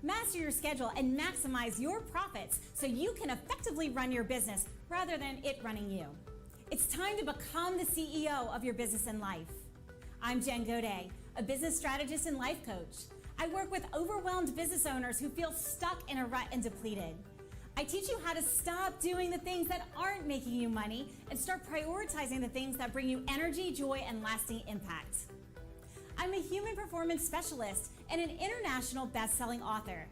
Master your schedule and maximize your profits so you can effectively run your business rather than it running you. It's time to become the CEO of your business and life. I'm Jen Godet, a business strategist and life coach. I work with overwhelmed business owners who feel stuck in a rut and depleted. I teach you how to stop doing the things that aren't making you money and start prioritizing the things that bring you energy, joy, and lasting impact. I'm a human performance specialist and an international best-selling author.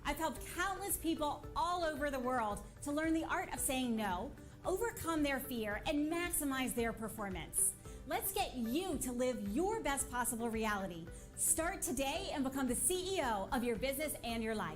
I've helped countless people all over the world to learn the art of saying no, overcome their fear, and maximize their performance. Let's get you to live your best possible reality. Start today and become the CEO of your business and your life.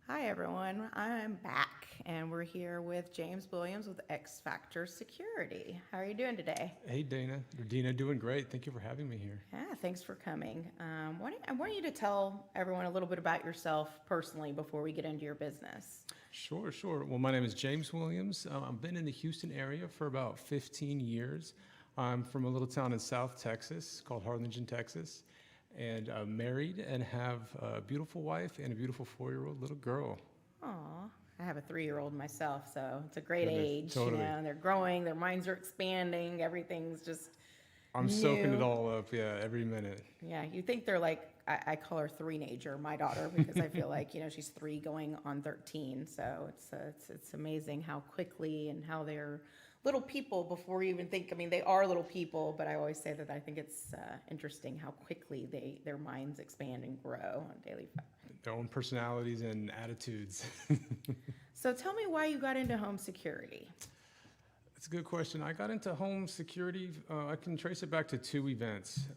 Hi everyone, I'm back and we're here with James Williams with X Factor Security. How are you doing today? Hey Dana, doing great. Thank you for having me here. Yeah, thanks for coming. I want you to tell everyone a little bit about yourself personally before we get into your business. Sure. Well, my name is James Williams. I've been in the Houston area for about 15 years. I'm from a little town in South Texas called Harlingen, Texas. And I'm married and have a beautiful wife and a beautiful 4-year-old little girl. Aw, I have a 3-year-old myself, so it's a great age. Totally. You know, they're growing, their minds are expanding, everything's just I'm new. soaking it all up, every minute. Yeah, you think they're like, I call her three-nager, my daughter, because I feel like, she's 3 going on 13. So it's amazing how quickly and how they're little people before you even think, they are little people, but I always say that I think it's interesting how quickly their minds expand and grow on a daily basis. Their own personalities and attitudes. So tell me why you got into home security. That's a good question. I got into home security. I can trace it back to 2 events.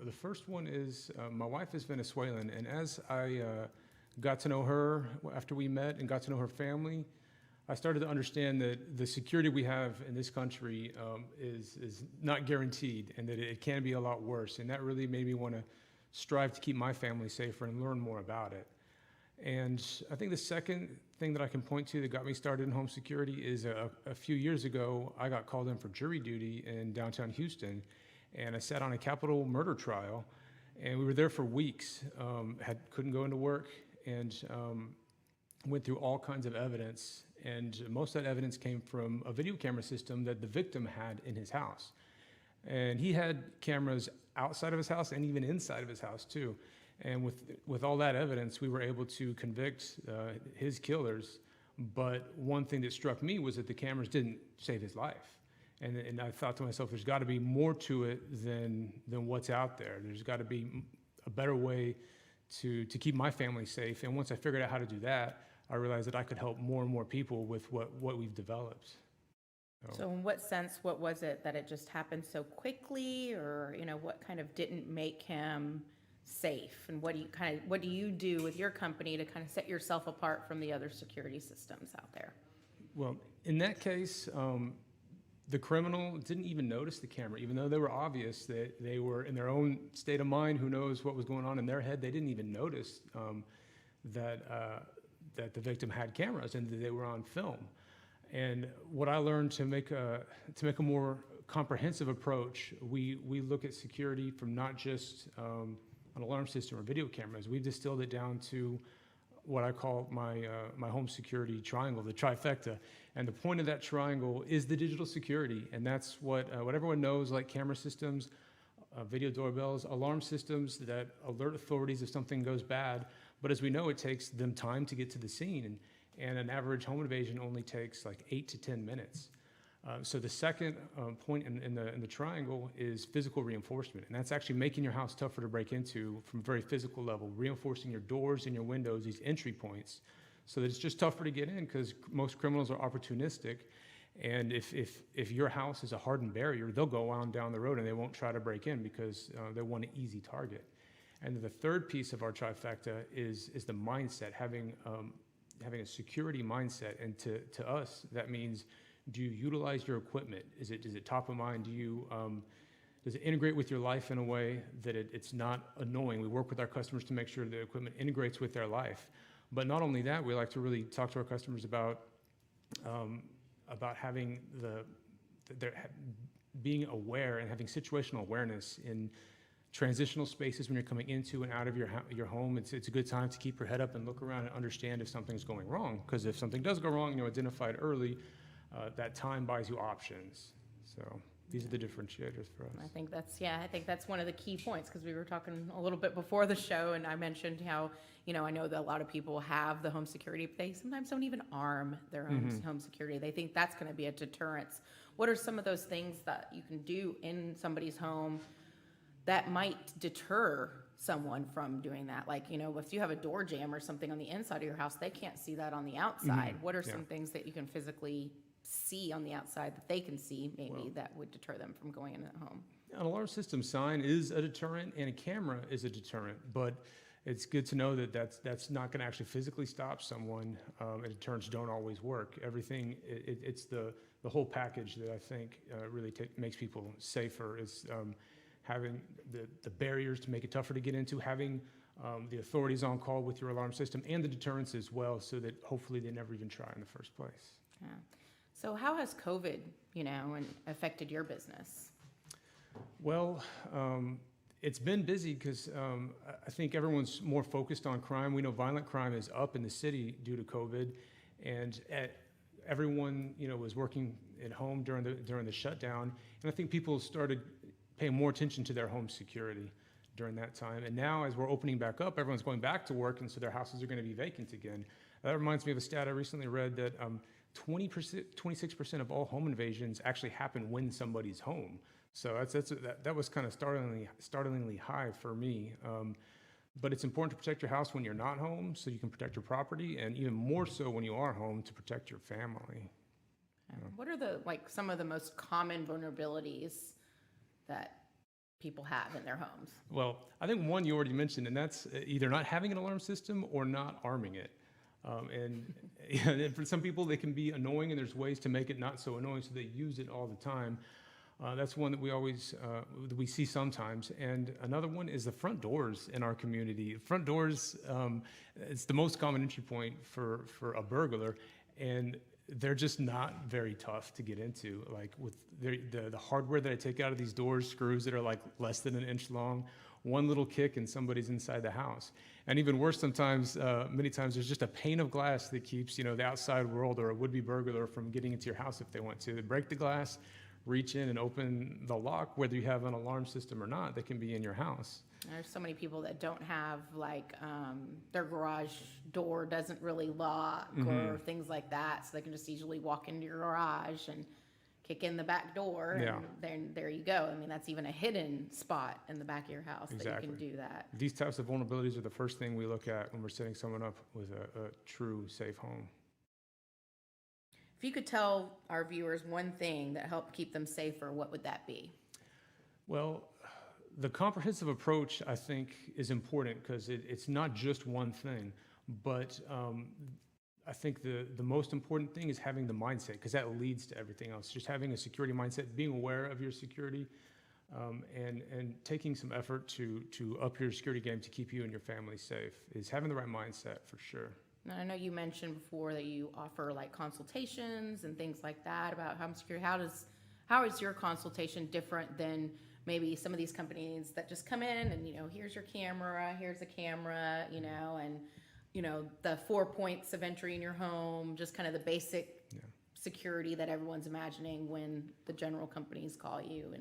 The first one is my wife is Venezuelan, and as I got to know her after we met and got to know her family, I started to understand that the security we have in this country is not guaranteed, and that it can be a lot worse. And that really made me want to strive to keep my family safer and learn more about it. And I think the second thing that I can point to that got me started in home security is a few years ago, I got called in for jury duty in downtown Houston, and I sat on a capital murder trial, and we were there for weeks, couldn't go into work, and went through all kinds of evidence, and most of that evidence came from a video camera system that the victim had in his house. And he had cameras outside of his house and even inside of his house too. And with all that evidence, we were able to convict his killers. But one thing that struck me was that the cameras didn't save his life. And I thought to myself, there's got to be more to it than what's out there. There's got to be a better way to keep my family safe. And once I figured out how to do that, I realized that I could help more and more people with what we've developed. So in what sense, what was it that it just happened so quickly, or what kind of didn't make him safe? And what do you do with your company to kind of set yourself apart from the other security systems out there? Well, in that case, the criminal didn't even notice the camera, even though they were obvious that they were in their own state of mind. Who knows what was going on in their head? They didn't even notice that the victim had cameras and that they were on film. And what I learned to make a more comprehensive approach, we look at security from not just an alarm system or video cameras. We've distilled it down to what I call my home security triangle, the trifecta. And the point of that triangle is the digital security, and that's what everyone knows, like camera systems, video doorbells, alarm systems that alert authorities if something goes bad. But as we know, it takes them time to get to the scene, and an average home invasion only takes like 8 to 10 minutes. So the second point in the triangle is physical reinforcement, and that's actually making your house tougher to break into from a very physical level, reinforcing your doors and your windows, these entry points, so that it's just tougher to get in, because most criminals are opportunistic. And if your house is a hardened barrier, they'll go on down the road and they won't try to break in because they want an easy target. And then the third piece of our trifecta is the mindset, having a security mindset. And to us, that means, do you utilize your equipment? Is it top of mind? does it integrate with your life in a way that it's not annoying? We work with our customers to make sure the equipment integrates with their life. But not only that, we like to really talk to our customers about having being aware and having situational awareness in transitional spaces when you're coming into and out of your home. It's a good time to keep your head up and look around and understand if something's going wrong. Because if something does go wrong, identify it early, that time buys you options. So these are the differentiators for us. I think that's one of the key points, because we were talking a little bit before the show, and I mentioned how, I know that a lot of people have the home security, but they sometimes don't even arm their own home security. They think that's going to be a deterrence. What are some of those things that you can do in somebody's home that might deter someone from doing that? Like, if you have a door jamb or something on the inside of your house, they can't see that on the outside. What are some things that you can physically see on the outside that they can see maybe that would deter them from going into the home? An alarm system sign is a deterrent, and a camera is a deterrent, but it's good to know that that's not going to actually physically stop someone, and deterrents don't always work. Everything, it's the whole package that I think really makes people safer, is having the barriers to make it tougher to get into, having the authorities on call with your alarm system, and the deterrents as well, so that hopefully they never even try in the first place. Yeah. So how has COVID, affected your business? Well, it's been busy because I think everyone's more focused on crime. We know violent crime is up in the city due to COVID, and everyone was working at home during the shutdown, and I think people started paying more attention to their home security during that time. And now, as we're opening back up, everyone's going back to work, and so their houses are going to be vacant again. That reminds me of a stat I recently read that 26% of all home invasions actually happen when somebody's home. So that was kind of startlingly high for me. But it's important to protect your house when you're not home, so you can protect your property, and even more so when you are home, to protect your family. What are some of the most common vulnerabilities that people have in their homes? Well, I think one you already mentioned, and that's either not having an alarm system or not arming it. And for some people, they can be annoying, and there's ways to make it not so annoying, so they use it all the time. That's one that we see sometimes. And another one is the front doors in our community. Front doors, it's the most common entry point for a burglar, and they're just not very tough to get into. Like with the hardware that I take out of these doors, screws that are like less than an inch long, one little kick and somebody's inside the house. And even worse, sometimes, many times, there's just a pane of glass that keeps the outside world or a would-be burglar from getting into your house if they want to. They break the glass, reach in and open the lock, whether you have an alarm system or not, that can be in your house. There's so many people that don't have their garage door doesn't really lock or things like that, so they can just easily walk into your garage and kick in the back door, and then there you go. I mean, that's even a hidden spot in the back of your house that you can do that. These types of vulnerabilities are the first thing we look at when we're setting someone up with a true safe home. If you could tell our viewers one thing that helped keep them safer, what would that be? Well, the comprehensive approach, I think, is important, because it's not just one thing, but I think the most important thing is having the mindset, because that leads to everything else. Just having a security mindset, being aware of your security, and taking some effort to up your security game to keep you and your family safe is having the right mindset, for sure. Now, I know you mentioned before that you offer consultations and things like that about home security. How is your consultation different than maybe some of these companies that just come in and, here's your camera, here's a camera, and the 4 points of entry in your home, just kind of the basic security that everyone's imagining when the general companies call you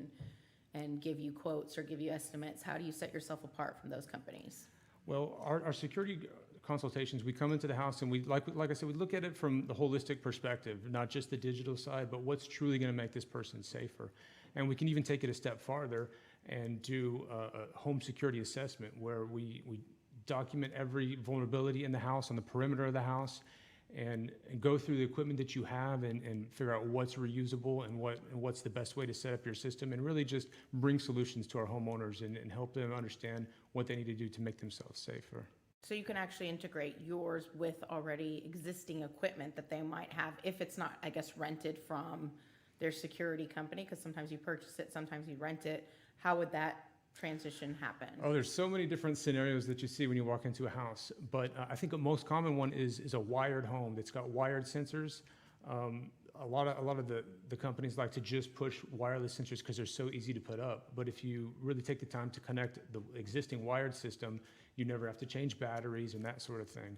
and give you quotes or give you estimates? How do you set yourself apart from those companies? Well, our security consultations, we come into the house and we, like I said, we look at it from the holistic perspective, not just the digital side, but what's truly going to make this person safer. And we can even take it a step farther and do a home security assessment where we document every vulnerability in the house, on the perimeter of the house, and go through the equipment that you have and figure out what's reusable and what's the best way to set up your system, and really just bring solutions to our homeowners and help them understand what they need to do to make themselves safer. So you can actually integrate yours with already existing equipment that they might have, if it's not, I guess, rented from their security company, because sometimes you purchase it, sometimes you rent it. how would that transition happen? Oh, there's so many different scenarios that you see when you walk into a house, but I think a most common one is a wired home that's got wired sensors. A lot of the companies like to just push wireless sensors because they're so easy to put up. But if you really take the time to connect the existing wired system, you never have to change batteries and that sort of thing.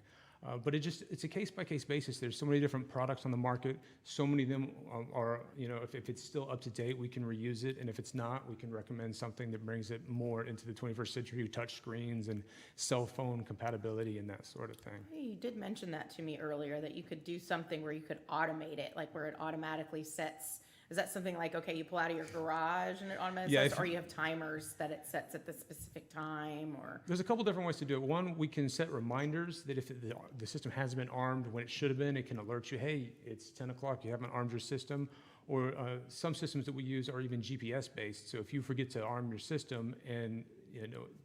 But it's a case-by-case basis. There's so many different products on the market. So many of them are, if it's still up to date, we can reuse it. And if it's not, we can recommend something that brings it more into the 21st century, touch screens and cell phone compatibility and that sort of thing. Hey, you did mention that to me earlier, that you could do something where you could automate it, like where it automatically sets. Is that something like, okay, you pull out of your garage and it automatically sets, or you have timers that it sets at the specific time, or? There's a couple different ways to do it. One, we can set reminders that if the system hasn't been armed when it should have been, it can alert you, hey, it's 10 o'clock, you haven't armed your system. Or some systems that we use are even GPS based. So if you forget to arm your system and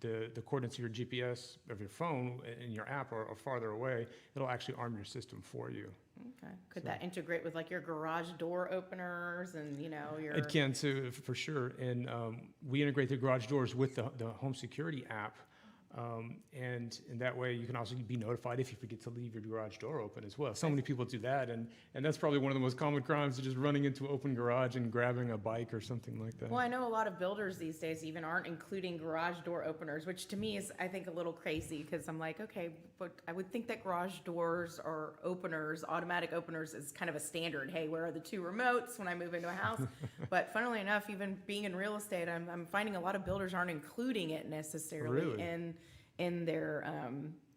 the coordinates of your GPS of your phone and your app are farther away, it'll actually arm your system for you. Okay. Could that integrate with like your garage door openers and your? It can too, for sure. And we integrate the garage doors with the home security app. And that way you can also be notified if you forget to leave your garage door open as well. So many people do that, and that's probably one of the most common crimes, is just running into an open garage and grabbing a bike or something like that. Well, I know a lot of builders these days even aren't including garage door openers, which to me is, I think, a little crazy, because I'm like, okay, but I would think that garage doors or openers, automatic openers, is kind of a standard. Hey, where are the two remotes when I move into a house? But funnily enough, even being in real estate, I'm finding a lot of builders aren't including it necessarily Really? in their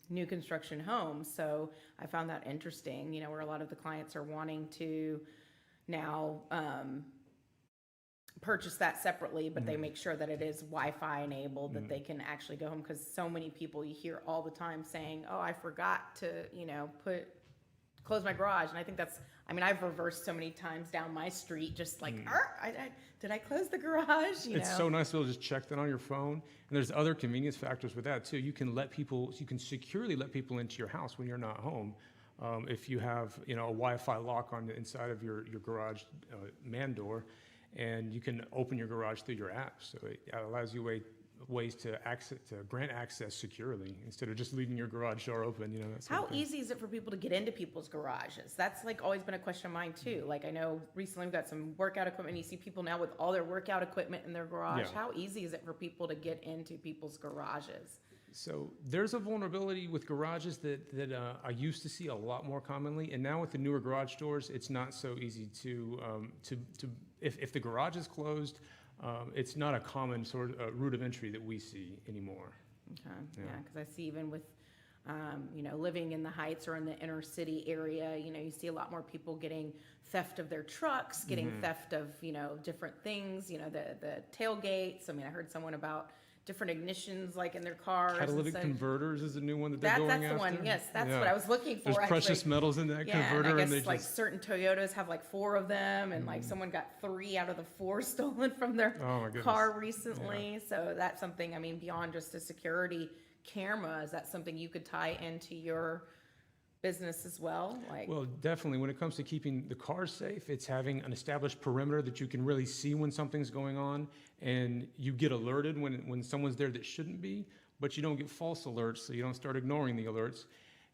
new construction homes. So I found that interesting, where a lot of the clients are wanting to now purchase that separately, but they make sure that it is Wi-Fi enabled, that they can actually go home, because so many people you hear all the time saying, oh, I forgot to, close my garage. And I think I've reversed so many times down my street, just like, did I close the garage? It's so nice to be able to just check that on your phone. And there's other convenience factors with that too. You can securely let people into your house when you're not home. If you have, a Wi-Fi lock on the inside of your garage man door, and you can open your garage through your app. So it allows you ways to grant access securely instead of just leaving your garage door open. How easy is it for people to get into people's garages? That's always been a question of mine too. I know recently we've got some workout equipment. You see people now with all their workout equipment in their garage. Yeah. How easy is it for people to get into people's garages? So there's a vulnerability with garages that I used to see a lot more commonly, and now with the newer garage doors, it's not so easy to if the garage is closed, it's not a common sort of route of entry that we see anymore. Okay, yeah, because I see even with living in the Heights or in the inner city area, you see a lot more people getting theft of their trucks, getting theft of different things, the tailgates. I heard someone about different ignitions in their cars. Catalytic Converters is a new one that they're going after. That's the one. Yes, that's what I was looking for. There's precious metals in that converter, and I guess certain Toyotas have 4 of them, and someone got 3 out of the 4 stolen from their car recently. Yeah. So that's something. Beyond just a security camera, is that something you could tie into your business as well? Well, definitely. When it comes to keeping the cars safe, it's having an established perimeter that you can really see when something's going on, and you get alerted when someone's there that shouldn't be, but you don't get false alerts, so you don't start ignoring the alerts.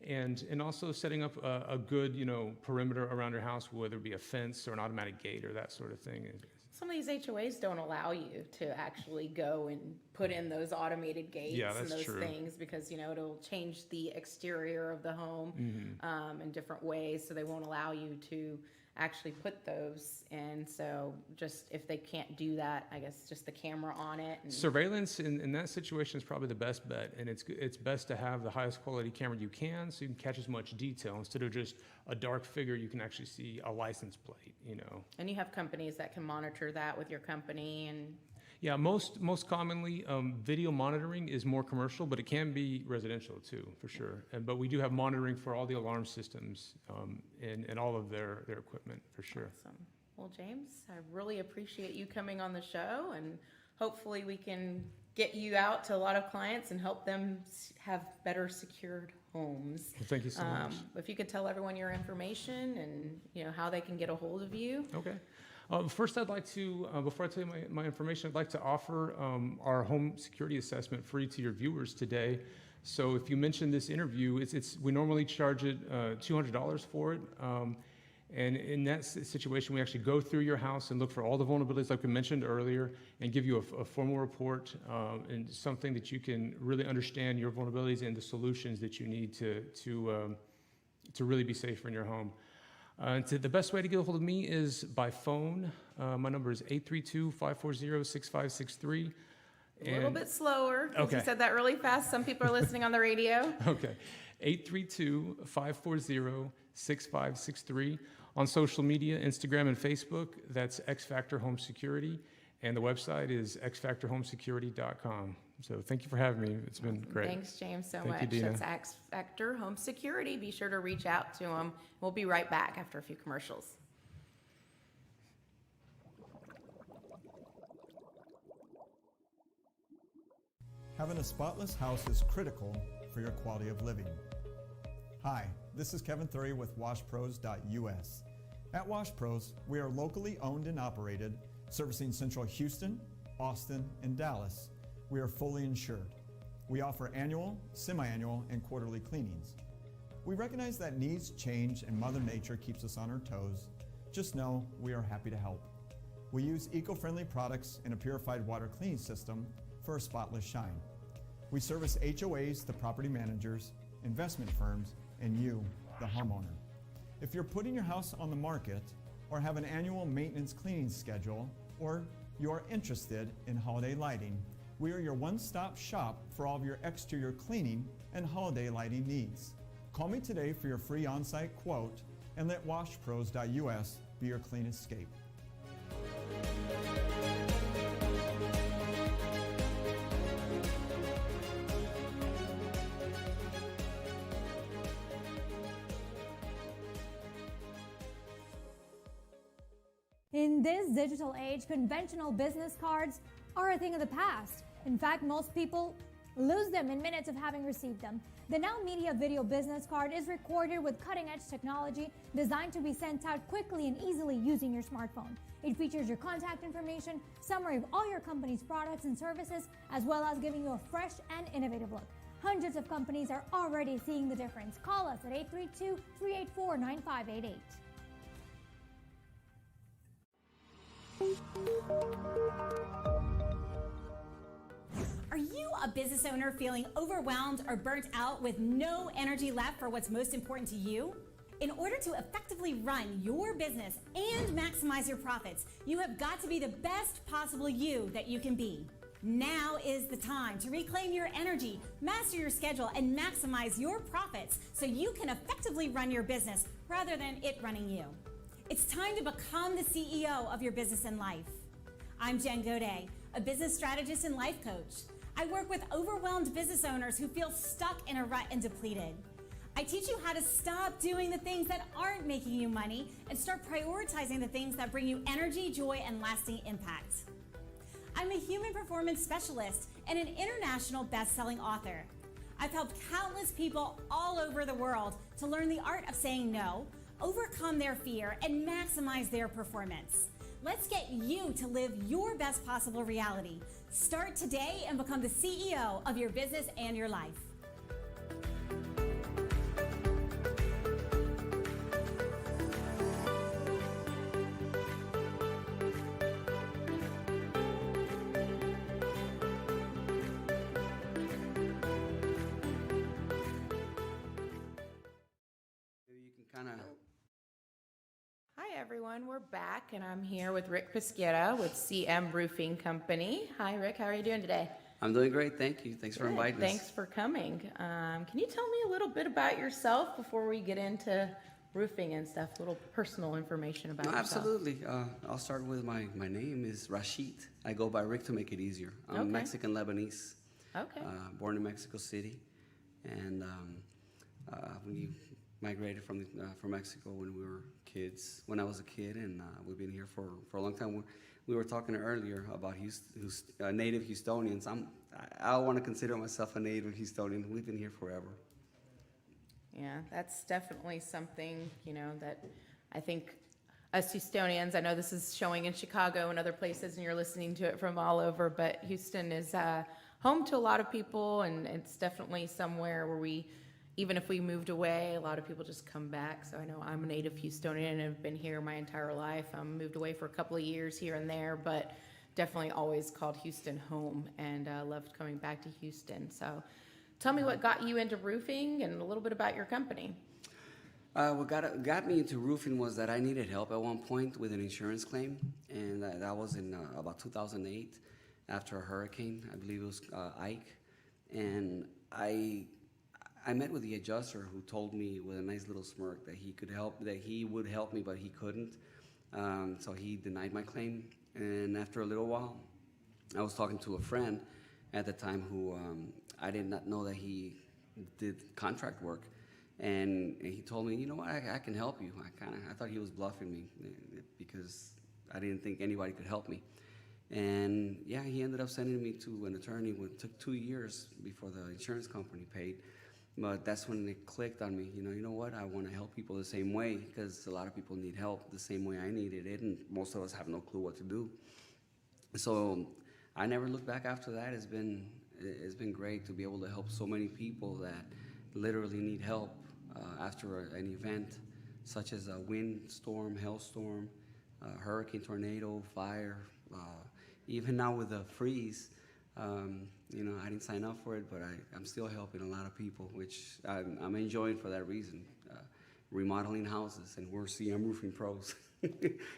And also setting up a good, perimeter around your house, whether it be a fence or an automatic gate or that sort of thing. Some of these HOAs don't allow you to actually go and put in those automated gates and those things, because it'll change the exterior of the home in different ways, so they won't allow you to actually put those in. So just if they can't do that, I guess just the camera on it. Surveillance in that situation is probably the best bet, and it's best to have the highest quality camera you can, so you can catch as much detail instead of just a dark figure. You can actually see a license plate. And you have companies that can monitor that with your company. And yeah, most commonly, video monitoring is more commercial, but it can be residential too, for sure. But we do have monitoring for all the alarm systems and all of their equipment, for sure. Awesome. Well, James, I really appreciate you coming on the show, and hopefully we can get you out to a lot of clients and help them have better secured homes. Well, thank you so much. If you could tell everyone your information and how they can get a hold of you. Okay. First, I'd like to, before I tell you my information, I'd like to offer our home security assessment free to your viewers today. So if you mention this interview, we normally charge it $200 for it. And in that situation, we actually go through your house and look for all the vulnerabilities like we mentioned earlier and give you a formal report and something that you can really understand your vulnerabilities and the solutions that you need to really be safer in your home. The best way to get a hold of me is by phone. My number is 832-540-6563. A little bit slower, because Okay. you said that really fast. Some people are listening on the radio. Okay, 832-540-6563. On social media, Instagram and Facebook, that's X Factor Home Security, and the website is xfactorhomesecurity.com. So thank you for having me. It's been great. Thanks, James, so Thank you, much. Dena. That's X Factor Home Security. Be sure to reach out to them. We'll be right back after a few commercials. Having a spotless house is critical for your quality of living. Hi, this is Kevin Thury with WashPros.us. At WashPros, we are locally owned and operated, servicing Central Houston, Austin, and Dallas. We are fully insured. We offer annual, semi-annual, and quarterly cleanings. We recognize that needs change and Mother Nature keeps us on our toes. Just know we are happy to help. We use eco-friendly products and a purified water cleaning system for a spotless shine. We service HOAs, the property managers, investment firms, and you, the homeowner. If you're putting your house on the market or have an annual maintenance cleaning schedule, or you're interested in holiday lighting, we are your one-stop shop for all of your exterior cleaning and holiday lighting needs. Call me today for your free on-site quote and let WashPros.us be your clean escape. In this digital age, conventional business cards are a thing of the past. In fact, most people lose them in minutes of having received them. The Now Media Video Business Card is recorded with cutting-edge technology designed to be sent out quickly and easily using your smartphone. It features your contact information, summary of all your company's products and services, as well as giving you a fresh and innovative look. Hundreds of companies are already seeing the difference. Call us at 832-384-9588. Are you a business owner feeling overwhelmed or burnt out with no energy left for what's most important to you? In order to effectively run your business and maximize your profits, you have got to be the best possible you that you can be. Now is the time to reclaim your energy, master your schedule, and maximize your profits so you can effectively run your business rather than it running you. It's time to become the CEO of your business and life. I'm Jen Godet, a business strategist and life coach. I work with overwhelmed business owners who feel stuck in a rut and depleted. I teach you how to stop doing the things that aren't making you money and start prioritizing the things that bring you energy, joy, and lasting impact. I'm a human performance specialist and an international best-selling author. I've helped countless people all over the world to learn the art of saying no, overcome their fear, and maximize their performance. Let's get you to live your best possible reality. Start today and become the CEO of your business and your life. Hi, everyone. We're back, and I'm here with Rick Pesquera with CM Roofing Company. Hi, Rick. How are you doing today? I'm doing great, thank you. Thanks for Good. inviting us. Thanks for coming. Can you tell me a little bit about yourself before we get into roofing and stuff? A little personal information about yourself. Absolutely. I'll start with my name is Rashid. I go by Rick to make it easier. I'm Okay. Mexican Lebanese. Okay. Born in Mexico City, and we migrated from Mexico when we were kids. When I was a kid, and we've been here for a long time. We were talking earlier about native Houstonians. I want to consider myself a native Houstonian. We've been here forever. Yeah, that's definitely something, that I think us Houstonians, I know this is showing in Chicago and other places, and you're listening to it from all over, but Houston is home to a lot of people, and it's definitely somewhere where even if we moved away, a lot of people just come back. So I know I'm a native Houstonian and have been here my entire life. I moved away for a couple of years here and there, but definitely always called Houston home, and loved coming back to Houston. So tell me what got you into roofing and a little bit about your company. What got me into roofing was that I needed help at one point with an insurance claim, and that was in about 2008 after a hurricane. I believe it was Ike, and I met with the adjuster who told me with a nice little smirk that he would help me, but he couldn't. So he denied my claim, and after a little while, I was talking to a friend at the time who I did not know that he did contract work. And he told me, you know what, I can help you. I thought he was bluffing me because I didn't think anybody could help me. And yeah, he ended up sending me to an attorney. It took 2 years before the insurance company paid. But that's when it clicked on me. You know what, I want to help people the same way, because a lot of people need help the same way I needed it, and most of us have no clue what to do. So I never looked back after that. It's been great to be able to help so many people that literally need help after an event such as a windstorm, hailstorm, hurricane, tornado, fire, even now with the freeze. I didn't sign up for it, but I'm still helping a lot of people, which I'm enjoying for that reason. Remodeling houses, and we're CM roofing pros. So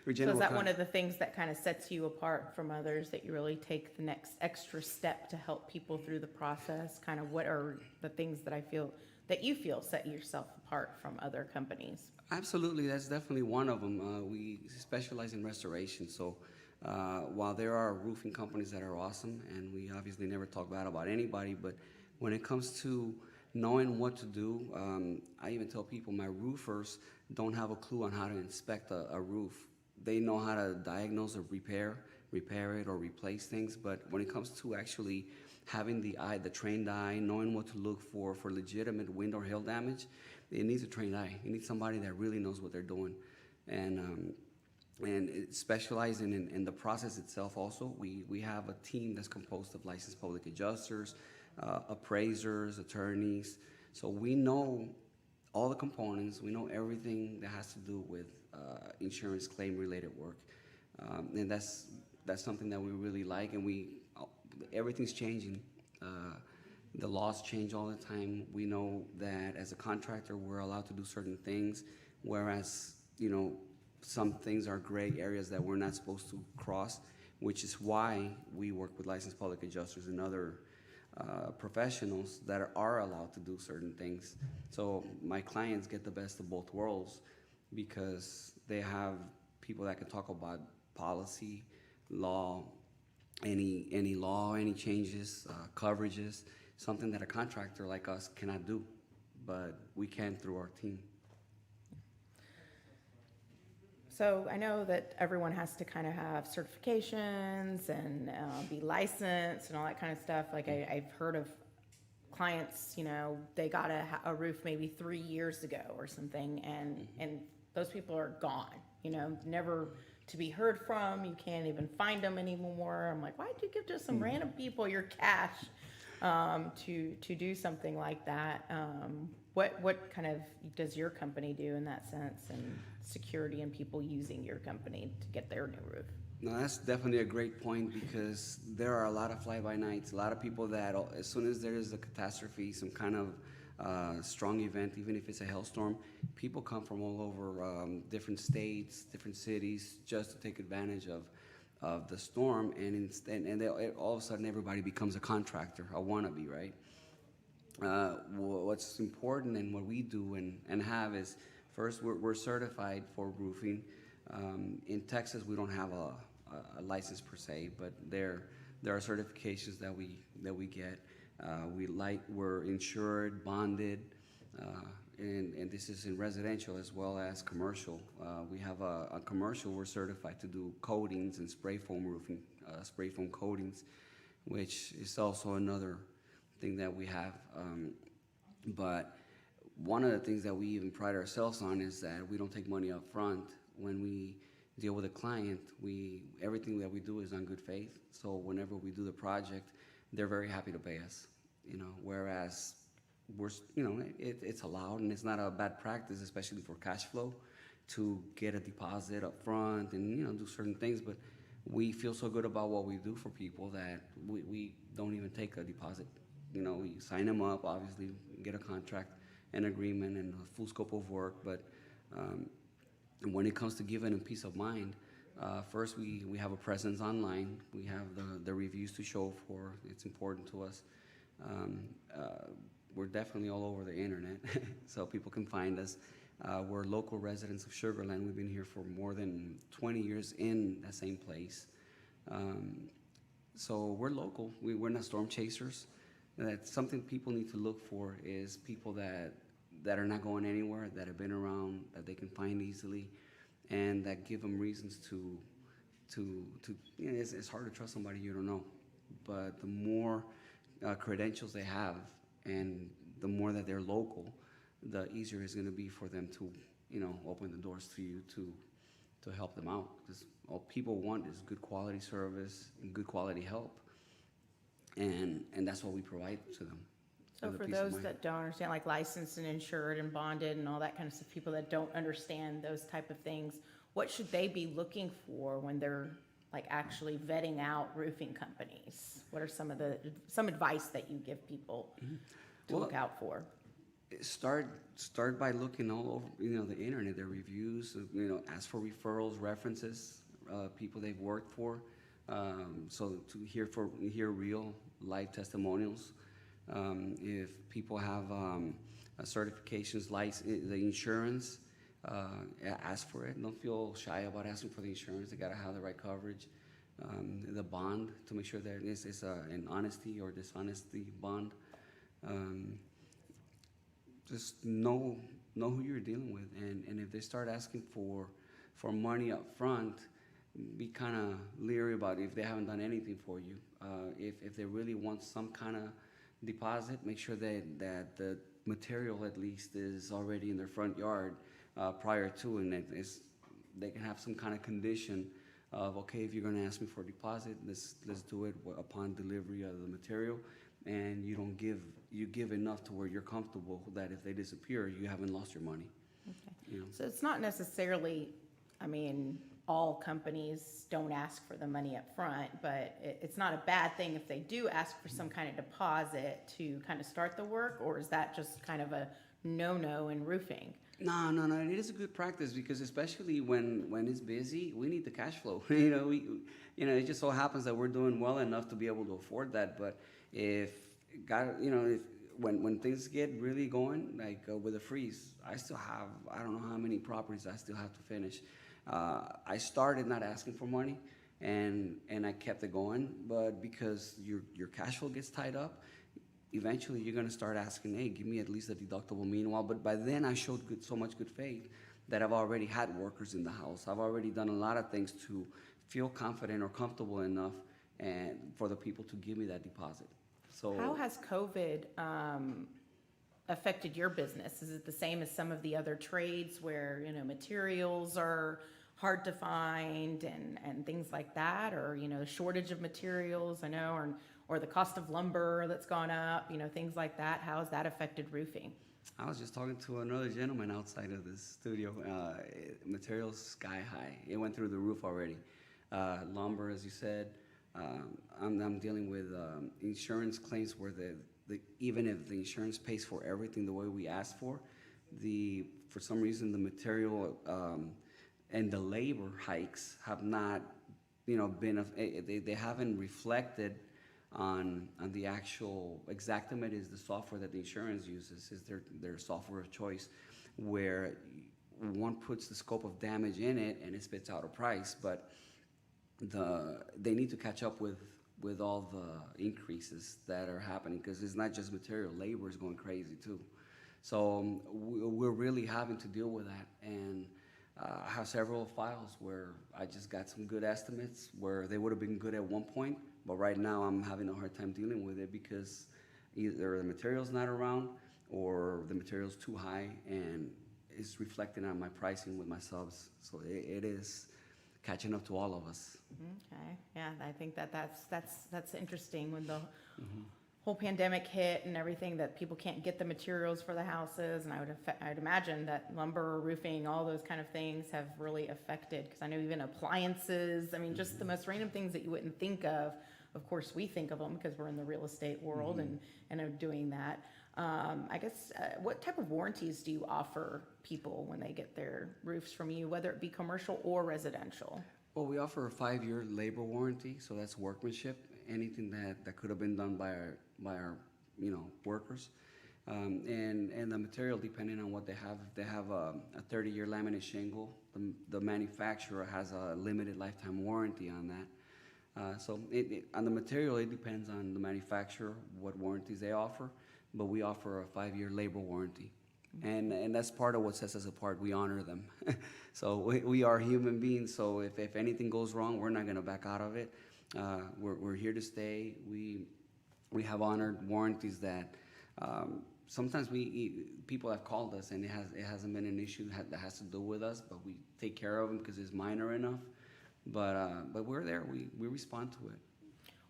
is that one of the things that kind of sets you apart from others, that you really take the next extra step to help people through the process? Kind of what are the things that you feel set yourself apart from other companies? Absolutely, that's definitely one of them. We specialize in restoration, so while there are roofing companies that are awesome, and we obviously never talk bad about anybody, but when it comes to knowing what to do, I even tell people my roofers don't have a clue on how to inspect a roof. They know how to diagnose or repair it or replace things, but when it comes to actually having the trained eye, knowing what to look for legitimate wind or hail damage, it needs a trained eye. You need somebody that really knows what they're doing. And specializing in the process itself also, we have a team that's composed of licensed public adjusters, appraisers, attorneys. So we know all the components. We know everything that has to do with insurance claim related work. And that's something that we really like, and everything's changing. The laws change all the time. We know that as a contractor, we're allowed to do certain things, whereas, some things are gray areas that we're not supposed to cross, which is why we work with licensed public adjusters and other professionals that are allowed to do certain things. So my clients get the best of both worlds, because they have people that can talk about policy, law, any law, any changes, coverages, something that a contractor like us cannot do, but we can through our team. So I know that everyone has to kind of have certifications and be licensed and all that kind of stuff. Like I've heard of clients, they got a roof maybe 3 years ago or something, and those people are gone, never to be heard from. You can't even find them anymore. I'm like, why did you give just some random people your cash to do something like that? What kind of does your company do in that sense, and security and people using your company to get their new roof? No, that's definitely a great point, because there are a lot of fly-by-nights, a lot of people that as soon as there is a catastrophe, some kind of strong event, even if it's a hailstorm, people come from all over different states, different cities, just to take advantage of the storm, and all of a sudden everybody becomes a contractor, a wannabe, right? What's important and what we do and have is, first, we're certified for roofing. In Texas, we don't have a license per se, but there are certifications that we get. We're insured, bonded, and this is in residential as well as commercial. We have a commercial, we're certified to do coatings and spray foam roofing, spray foam coatings, which is also another thing that we have. But one of the things that we even pride ourselves on is that we don't take money up front. when we deal with a client, everything that we do is on good faith. So whenever we do the project, they're very happy to pay us, whereas it's allowed, and it's not a bad practice, especially for cash flow, to get a deposit up front and, do certain things. But we feel so good about what we do for people that we don't even take a deposit. We sign them up, obviously, get a contract, an agreement, and a full scope of work. But when it comes to giving them peace of mind, first we have a presence online. We have the reviews to show for. It's important to us. We're definitely all over the internet, so people can find us. We're local residents of Sugar Land. We've been here for more than 20 years in that same place. So we're local. We're not storm chasers. That's something people need to look for, is people that are not going anywhere, that have been around, that they can find easily, and that give them reasons to it's hard to trust somebody you don't know. But the more credentials they have, and the more that they're local, the easier it's going to be for them to, open the doors to you to help them out. Because all people want is good quality service and good quality help, and that's what we provide to them. So with a for peace of those mind. that don't understand, like licensed and insured and bonded and all that kind of stuff, people that don't understand those type of things, what should they be looking for when they're like actually vetting out roofing companies? What are some advice that you give people to look out for? Start by looking all over, the internet, their reviews. Ask for referrals, references, people they've worked for. So to hear real life testimonials. If people have certifications, the insurance, ask for it. Don't feel shy about asking for the insurance. They gotta have the right coverage. The bond, to make sure that it's an honesty or dishonesty bond. Just know who you're dealing with, and if they start asking for money up front, be kind of leery about it if they haven't done anything for you. If they really want some kind of deposit, make sure that the material at least is already in their front yard prior to, and they can have some kind of condition of, okay, if you're going to ask me for a deposit, let's do it upon delivery of the material, and you give enough to where you're comfortable that if they disappear, you haven't lost your money. Okay. So it's not necessarily, all companies don't ask for the money up front, but it's not a bad thing if they do ask for some kind of deposit to kind of start the work, or is that just kind of a no-no in roofing? No. It is a good practice, because especially when it's busy, we need the cash flow. It just so happens that we're doing well enough to be able to afford that. But when things get really going, like with a freeze, I still have, I don't know how many properties I still have to finish. I started not asking for money, and I kept it going. But because your cash flow gets tied up, eventually you're going to start asking, hey, give me at least a deductible. Meanwhile, but by then I showed so much good faith that I've already had workers in the house. I've already done a lot of things to feel confident or comfortable enough and for the people to give me that deposit. So How has COVID affected your business? Is it the same as some of the other trades where, materials are hard to find and things like that, or, shortage of materials, or the cost of lumber that's gone up, things like that? How has that affected roofing? I was just talking to another gentleman outside of this studio. Materials sky high. It went through the roof already. Lumber, as you said. I'm dealing with insurance claims where even if the insurance pays for everything the way we asked for some reason the material and the labor hikes have not, they haven't reflected on the actual Exactimate is the software that the insurance uses, is their software of choice, where one puts the scope of damage in it and it spits out a price, but they need to catch up with all the increases that are happening, because it's not just material, labor is going crazy too. So we're really having to deal with that, and I have several files where I just got some good estimates where they would have been good at one point, but right now I'm having a hard time dealing with it because either the material's not around or the material's too high, and is reflecting on my pricing with my subs. So it is catching up to all of us. Okay, yeah, I think that's interesting when the whole pandemic hit and everything, that people can't get the materials for the houses, and I'd imagine that lumber, roofing, all those kind of things have really affected, because I know even appliances, I mean, just the most random things that you wouldn't think of course, we think of them because we're in the real estate world and are doing that. I guess, what type of warranties do you offer people when they get their roofs from you, whether it be commercial or residential? Well, we offer a 5-year labor warranty, so that's workmanship. Anything that could have been done by our workers, and the material, depending on what they have. If they have a 30-year laminate shingle, the manufacturer has a limited lifetime warranty on that. So on the material, it depends on the manufacturer what warranties they offer, but we offer a 5-year labor warranty. And that's part of what sets us apart. We honor them. So we are human beings, so if anything goes wrong, we're not going to back out of it. We're here to stay. We have honored warranties that sometimes people have called us and it hasn't been an issue that has to do with us, but we take care of them because it's minor enough. But we're there. We respond to it.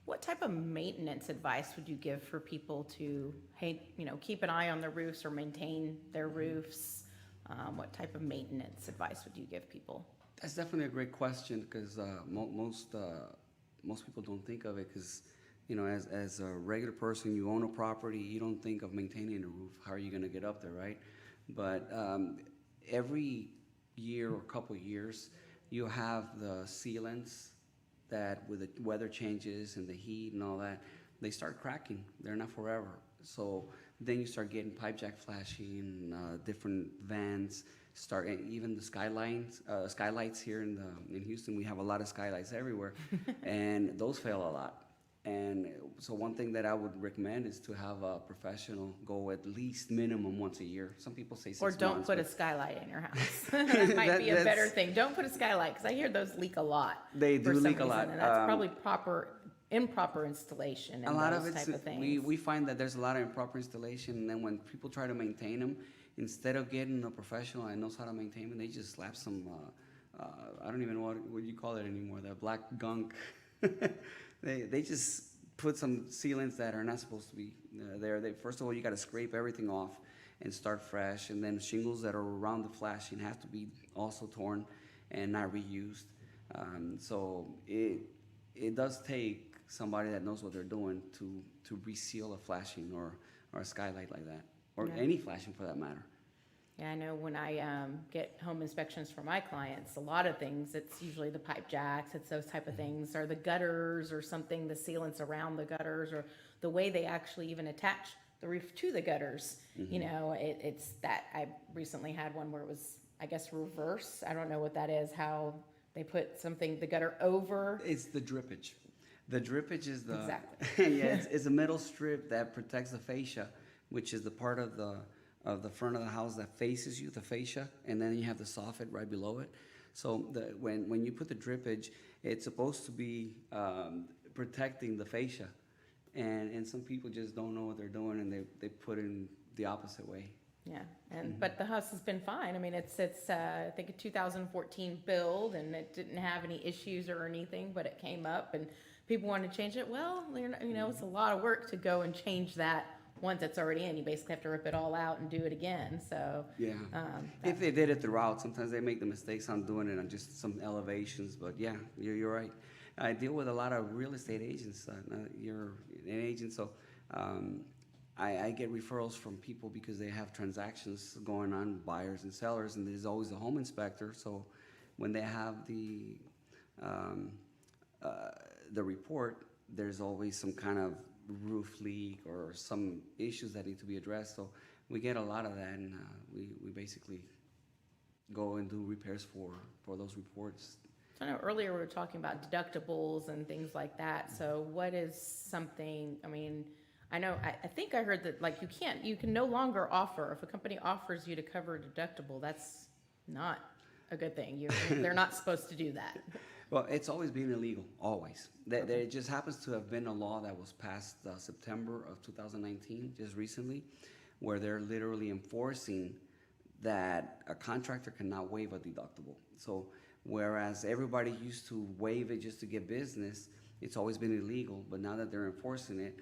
What type of maintenance advice would you give for people to, keep an eye on their roofs or maintain their roofs? What type of maintenance advice would you give people? That's definitely a great question, because most people don't think of it, because as a regular person, you own a property, you don't think of maintaining a roof. How are you going to get up there, right? But every year or couple years, you have the sealants that, with the weather changes and the heat and all that, they start cracking. They're not forever. So then you start getting pipe jack flashing, different vents, even the skylights here in Houston. We have a lot of skylights everywhere, and those fail a lot. And so one thing that I would recommend is to have a professional go at least minimum once a year. Some people say 6 months. Or don't put a skylight in your house. That might be a better thing. Don't put a skylight, because I hear those leak a lot. They do leak a lot. And that's probably improper installation and a lot those of type of things. We find that there's a lot of improper installation, and then when people try to maintain them, instead of getting a professional that knows how to maintain them, they just slap some, I don't even know what you call it anymore, that black gunk. They just put some sealants that are not supposed to be there. First of all, you got to scrape everything off and start fresh, and then shingles that are around the flashing have to be also torn and not reused. So it does take somebody that knows what they're doing to reseal a flashing or a skylight like that, or any flashing for that matter. Yeah, I know when I get home inspections for my clients, a lot of things, it's usually the pipe jacks, it's those type of things, or the gutters or something, the sealants around the gutters, or the way they actually even attach the roof to the gutters. It's that. I recently had one where it was, I guess, reverse. I don't know what that is, how they put the gutter over. It's the drippage. The drippage is the... Exactly. Yeah, it's a metal strip that protects the fascia, which is the part of the front of the house that faces you, the fascia, and then you have the soffit right below it. So when you put the drippage, it's supposed to be protecting the fascia, and some people just don't know what they're doing, and they put it in the opposite way. Yeah, but the house has been fine. I mean, it's I think a 2014 build, and it didn't have any issues or anything, but it came up, and people wanted to change it. Well, it's a lot of work to go and change that. Once it's already in, you basically have to rip it all out and do it again. So yeah, if they did it throughout, sometimes they make the mistakes on doing it on just some elevations. But yeah, you're right. I deal with a lot of real estate agents. You're an agent, so I get referrals from people because they have transactions going on, buyers and sellers, and there's always a home inspector. So when they have the report, there's always some kind of roof leak or some issues that need to be addressed. So we get a lot of that, and we basically go and do repairs for those reports. I know earlier we were talking about deductibles and things like that. So what is something, I think I heard that you can no longer offer, if a company offers you to cover a deductible, that's not a good thing. They're not supposed to do that. Well, it's always been illegal, always. There just happens to have been a law that was passed September of 2019, just recently, where they're literally enforcing that a contractor cannot waive a deductible. So whereas everybody used to waive it just to get business, it's always been illegal, but now that they're enforcing it,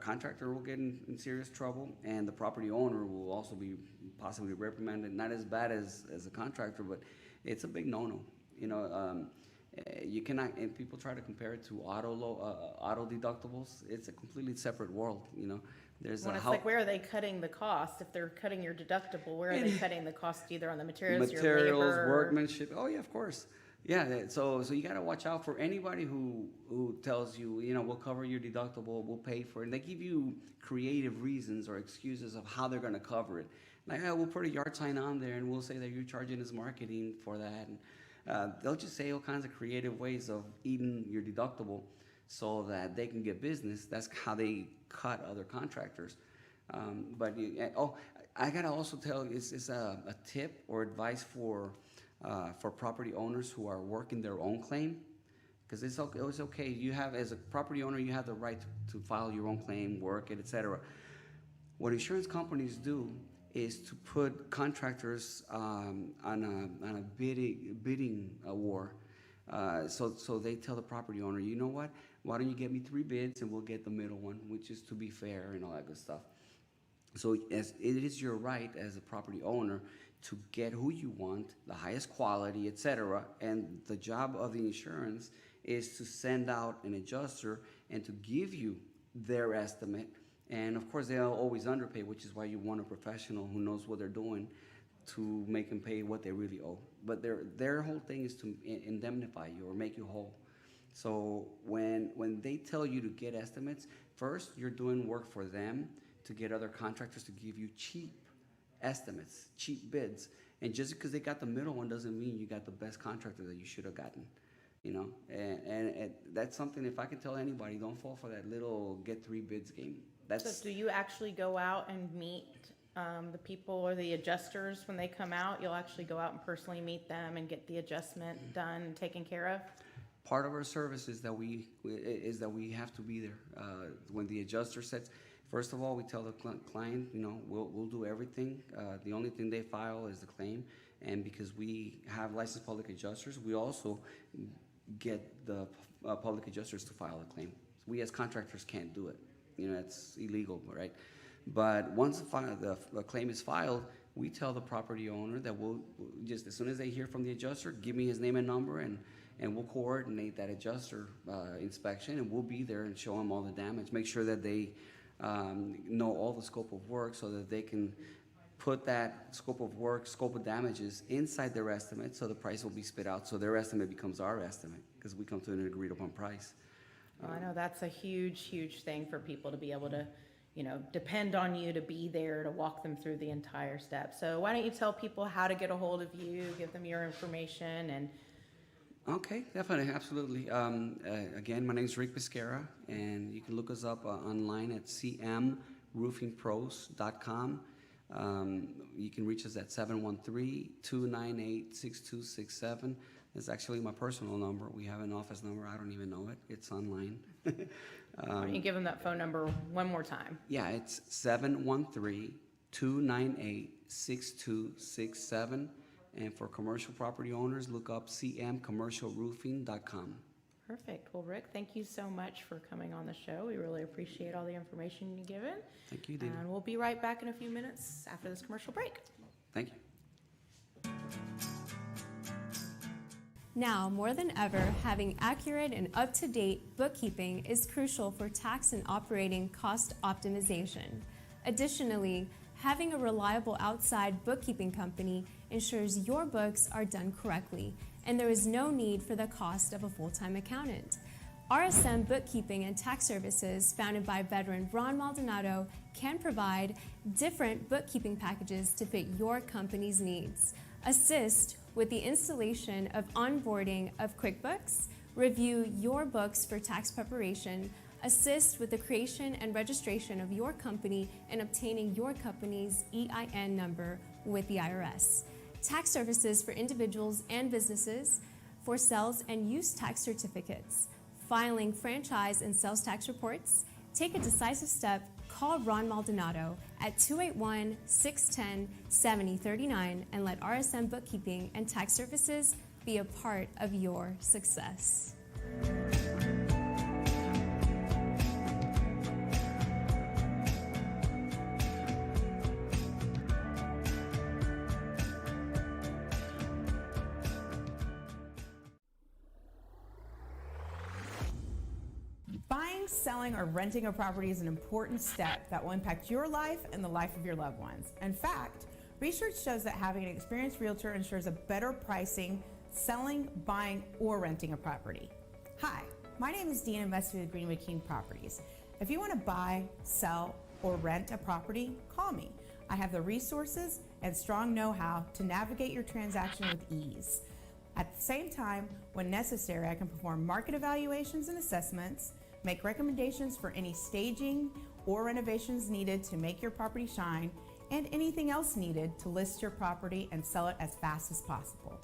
contractor will get in serious trouble, and the property owner will also be possibly reprimanded. Not as bad as a contractor, but it's a big no-no. You cannot, and people try to compare it to auto deductibles. It's a completely separate world. There's Well, it's like, where are they cutting the cost? If they're cutting your deductible, where are they cutting the cost, either on the materials, your labor? Workmanship. Oh yeah, of course. Yeah, so you got to watch out for anybody who tells you, we'll cover your deductible, we'll pay for it. And they give you creative reasons or excuses of how they're going to cover it. Like, we'll put a yard sign on there, and we'll say that you're charging us marketing for that. And they'll just say all kinds of creative ways of eating your deductible so that they can get business. That's how they cut other contractors. I got to also tell you, it's a tip or advice for property owners who are working their own claim, because it's okay. You have, as a property owner, you have the right to file your own claim, work it, etc. What insurance companies do is to put contractors on a bidding war. So they tell the property owner, you know what? Why don't you get me 3 bids and we'll get the middle one, which is to be fair and all that good stuff. So it is your right as a property owner to get who you want, the highest quality, etc. And the job of the insurance is to send out an adjuster and to give you their estimate. And of course, they'll always underpay, which is why you want a professional who knows what they're doing to make them pay what they really owe. But their whole thing is to indemnify you or make you whole. So when they tell you to get estimates, first you're doing work for them to get other contractors to give you cheap estimates, cheap bids. And just because they got the middle one doesn't mean you got the best contractor that you should have gotten. And that's something, if I can tell anybody, don't fall for that little get 3 bids game. So do you actually go out and meet the people or the adjusters when they come out? You'll actually go out and personally meet them and get the adjustment done and taken care of? Part of our service is that we have to be there. When the adjuster sets, first of all, we tell the client, we'll do everything. The only thing they file is the claim. And because we have licensed public adjusters, we also get the public adjusters to file a claim. We as contractors can't do it. It's illegal, right? But once the claim is filed, we tell the property owner that we'll just, as soon as they hear from the adjuster, give me his name and number, and we'll coordinate that adjuster inspection, and we'll be there and show them all the damage. Make sure that they know all the scope of work so that they can put that scope of work, scope of damages inside their estimate, so the price will be spit out, so their estimate becomes our estimate, because we come to an agreed upon price. Well, I know that's a huge, huge thing for people to be able to, depend on you to be there to walk them through the entire step. So why don't you tell people how to get a hold of you, give them your information, and... Okay, definitely, absolutely. Again, my name is Rick Pesquera, and you can look us up online at cmroofingpros.com. You can reach us at 713-298-6267. It's actually my personal number. We have an office number. I don't even know it. It's online. Why don't you give them that phone number one more time? Yeah, it's 713-298-6267. And for commercial property owners, look up cmcommercialroofing.com. Perfect. Well, Rick, thank you so much for coming on the show. We really appreciate all the information you've given. Thank you, Dena. And we'll be right back in a few minutes after this commercial break. Thank you. Now, more than ever, having accurate and up-to-date bookkeeping is crucial for tax and operating cost optimization. Additionally, having a reliable outside bookkeeping company ensures your books are done correctly, and there is no need for the cost of a full-time accountant. RSM Bookkeeping and Tax Services, founded by veteran Ron Maldonado, can provide different bookkeeping packages to fit your company's needs. Assist with the installation of onboarding of QuickBooks, review your books for tax preparation, assist with the creation and registration of your company and obtaining your company's EIN number with the IRS. Tax services for individuals and businesses, for sales and use tax certificates, filing franchise and sales tax reports. Take a decisive step, call Ron Maldonado at 281-610-7039 and let RSM Bookkeeping and Tax Services be a part of your success. Buying, selling, or renting a property is an important step that will impact your life and the life of your loved ones. In fact, research shows that having an experienced realtor ensures a better pricing, selling, buying, or renting a property. Hi, my name is Dena Musfy with Greenwood King Properties. If you want to buy, sell, or rent a property, call me. I have the resources and strong know-how to navigate your transaction with ease. At the same time, when necessary, I can perform market evaluations and assessments, make recommendations for any staging or renovations needed to make your property shine, and anything else needed to list your property and sell it as fast as possible.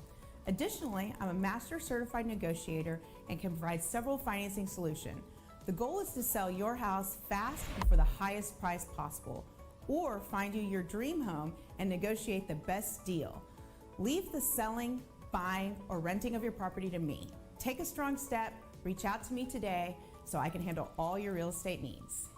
Additionally, I'm a master certified negotiator and can provide several financing solutions. The goal is to sell your house fast and for the highest price possible, or find you your dream home and negotiate the best deal. Leave the selling, buying, or renting of your property to me. Take a strong step, reach out to me today so I can handle all your real estate needs.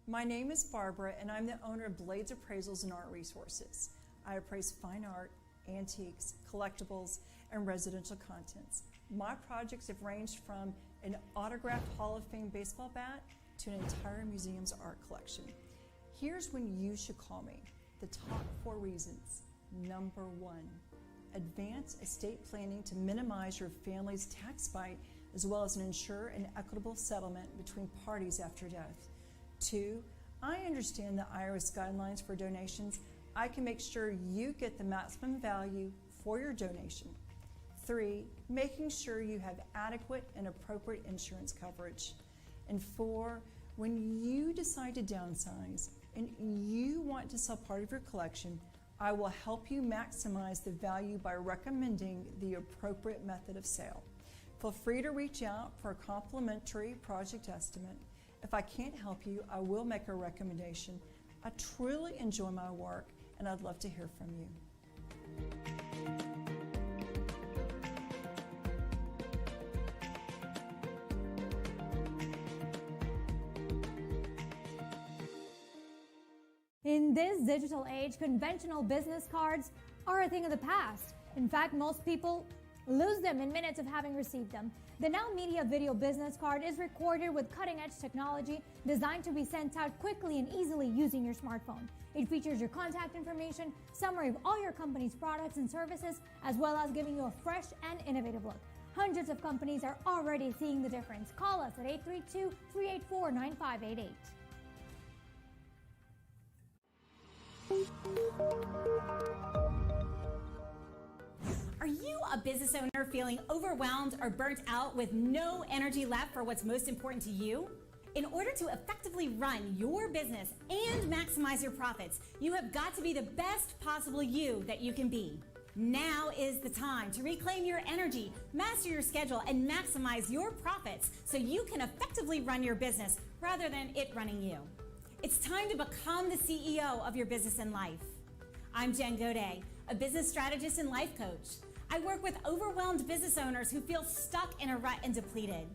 My name is Barbara, and I'm the owner of Blades Appraisals and Art Resources. I appraise fine art, antiques, collectibles, and residential contents. My projects have ranged from an autographed Hall of Fame baseball bat to an entire museum's art collection. Here's when you should call me. The top 4 reasons. Number 1, advanced estate planning to minimize your family's tax bite, as well as ensure an equitable settlement between parties after death. 2, I understand the IRS guidelines for donations. I can make sure you get the maximum value for your donation. 3, making sure you have adequate and appropriate insurance coverage. And 4, when you decide to downsize and you want to sell part of your collection, I will help you maximize the value by recommending the appropriate method of sale. Feel free to reach out for a complimentary project estimate. If I can't help you, I will make a recommendation. I truly enjoy my work, and I'd love to hear from you. In this digital age, conventional business cards are a thing of the past. In fact, most people lose them in minutes of having received them. The Now Media Video Business Card is recorded with cutting-edge technology designed to be sent out quickly and easily using your smartphone. It features your contact information, summary of all your company's products and services, as well as giving you a fresh and innovative look. Hundreds of companies are already seeing the difference. Call us at 832-384-9588. Are you a business owner feeling overwhelmed or burnt out with no energy left for what's most important to you? In order to effectively run your business and maximize your profits, you have got to be the best possible you that you can be. Now is the time to reclaim your energy, master your schedule, and maximize your profits so you can effectively run your business rather than it running you. It's time to become the CEO of your business and life. I'm Jen Godet, a business strategist and life coach. I work with overwhelmed business owners who feel stuck in a rut and depleted.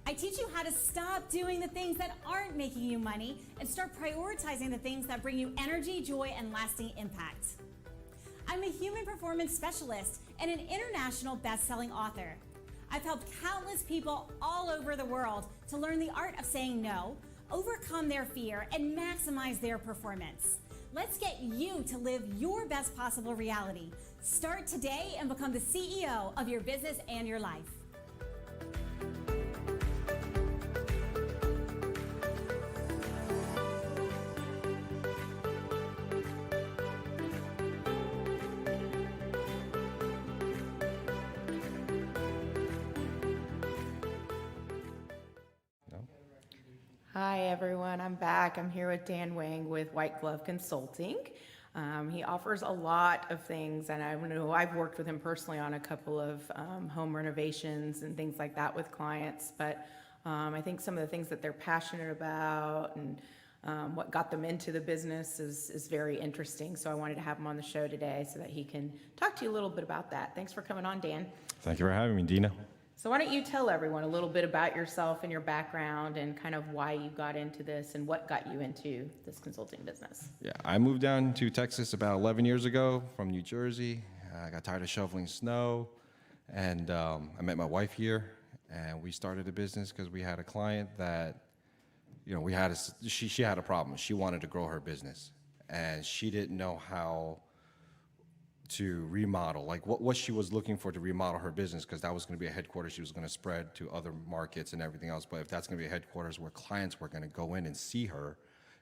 I teach you how to stop doing the things that aren't making you money and start prioritizing the things that bring you energy, joy, and lasting impact. I'm a human performance specialist and an international best-selling author. I've helped countless people all over the world to learn the art of saying no, overcome their fear, and maximize their performance. Let's get you to live your best possible reality. Start today and become the CEO of your business and your life. Hi, everyone. I'm back. I'm here with Dan Wang with White Glove Consulting. He offers a lot of things, and I know I've worked with him personally on a couple of home renovations and things like that with clients, but I think some of the things that they're passionate about and what got them into the business is very interesting. So I wanted to have him on the show today so that he can talk to you a little bit about that. Thanks for coming on, Dan. Thank you for having me, Dena. So why don't you tell everyone a little bit about yourself and your background and kind of why you got into this and what got you into this consulting business? Yeah, I moved down to Texas about 11 years ago from New Jersey. I got tired of shoveling snow, and I met my wife here, and we started a business because we had a client that, you know, she had a problem. She wanted to grow her business, and she didn't know how to remodel, like what she was looking for to remodel her business, because that was going to be a headquarters she was going to spread to other markets and everything else. But if that's going to be a headquarters where clients were going to go in and see her